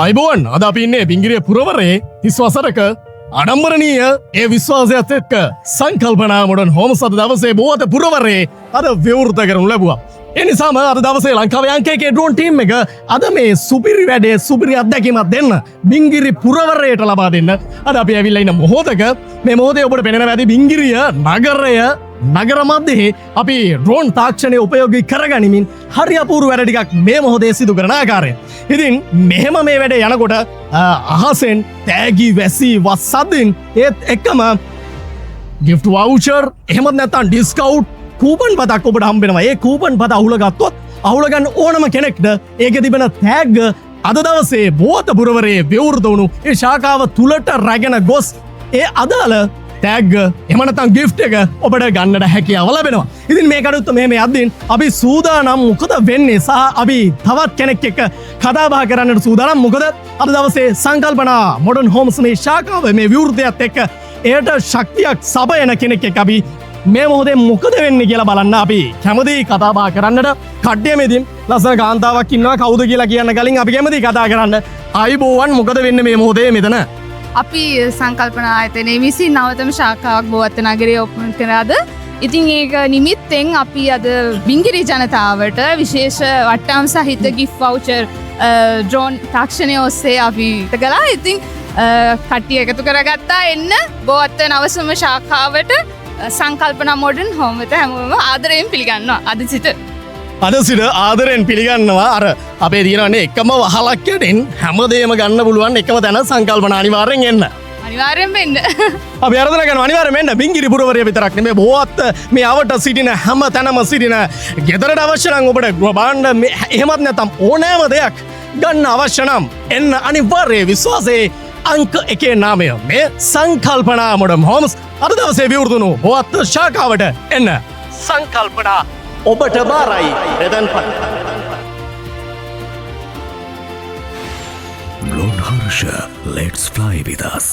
අයිබෝන් අද අපි ඉන්නේ බිංගිරිය පුරවරේ 30 වසරක අඩම්බරණීය ඒ විශ්වාසයත් එක්ක සංකල්පනා මොඩර්න් හෝම්ස් අද දවසේ බෝවත පුරවරේ අද විවෘත කරනු ලැබුවා. ඒ නිසාම අද දවසේ ලංකාවේ අංකයේ ඩ්‍රෝන් ටීම් එක අද මේ සුපිරි වැඩේ සුපිරි අත්දැකීමක් දෙන්න බිංගිරි පුරවරයට ලබා දෙන්න අද අපි ඇවිල්ලා ඉන්න මොහොතක මේ මොහොතේ ඔබට පෙනෙන වැඩි බිංගිරිය නගරය නගර මැදේ අපි ඩ්‍රෝන් තාක්ෂණය උපයෝගී කරගනිමින් හරි අපූර්ව වැඩ ටිකක් මේ මොහොතේ සිදු කරන ආකාරය. ඉතින් මෙහෙම මේ වැඩේ යනකොට අහසෙන් තෑගි වැසි වස්සදින් ඒත් එක්කම gift voucher එහෙමත් නැත්නම් ඩිස්කවුන්ට් කූපන් පතක් ඔබට හම්බෙනවා. ඒ කූපන් පත අහුල ගත්තොත් අහුල ගන්න ඕනම කෙනෙක්ට ඒකේ තිබෙන තෑග්ග අද දවසේ බෝවත පුරවරේ විවෘත වුණු ඒ ශාඛාව තුලට රැගෙන ගොස් ඒ අදාළ තෑග්ග එහෙම නැත්නම් gift එක ඔබට ගන්නට හැකියාව ලැබෙනවා. ඉතින් මේ කටයුත්ත මෙහෙම යද්දී අපි සූදානම් මොකද වෙන්නේ සහ අපි තවත් කෙනෙක් එක්ක කතා බහ කරන්නට සූදානම්. මොකද අද දවසේ සංකල්පනා මොඩර්න් හෝම්ස් මේ ශාඛාව මේ විවෘතයත් එක්ක එයට ශක්තියක් සබයන කෙනෙක් එක්ක අපි මේ මොහොතේ මොකද වෙන්නේ කියලා බලන්න අපි කැමති කතා බහ කරන්නට. කඩ්ඩියමේදී ලස්සන කාන්තාවක් ඉන්නවා. කවුද කියලා කියන්න කලින් අපි කැමති කතා කරන්න. අයිබෝවන් මොකද වෙන්නේ මේ මොහොතේ මෙතන? අපි සංකල්පනා ආයතනයේ විසින් නවතම ශාඛාවක් බෝවත නගරයේ ඕපන් කරාද. ඉතින් ඒක නිමිත්තෙන් අපි අද බිංගිරි ජනතාවට විශේෂ වට්ටම් සහිත gift voucher ඩ්‍රෝන් තාක්ෂණය ඔස්සේ අපි කළා. ඉතින් කට්ටිය එකතු කරගත්තා එන්න බෝවත නවසම ශාඛාවට සංකල්පනා මොඩර්න් හෝම් වෙත හැමෝම ආදරයෙන් පිළිගන්නවා. අද සිට ආදරයෙන් පිළිගන්නවා. අර අපේ තියෙනවනේ එකම වහලක් යටින් හැමදේම ගන්න පුළුවන් එකම තැන සංකල්පනා අනිවාර්යෙන් එන්න. අනිවාර්යෙන් වෙන්න. අපි ආරාධනා කරනවා අනිවාර්යෙන් එන්න. බිංගිරි පුරවරය විතරක් නෙමෙයි බෝවත මේ අවට සිටින හැම තැනම සිටින ගෙදරට අවශ්‍ය නම් ඔබට ගෘහභාණ්ඩ එහෙමත් නැත්නම් ඕනෑම දෙයක් ගන්න අවශ්‍ය නම් එන්න අනිවාර්ය විශ්වාසයේ අංක 1 නාමය මේ සංකල්පනා මොඩර්න් හෝම්ස් අද දවසේ විවෘත වුණු බෝවත ශාඛාවට එන්න. සංකල්පනා ඔබට බාරයි රෙදන්පත්. Lord Harsha, let's fly with us.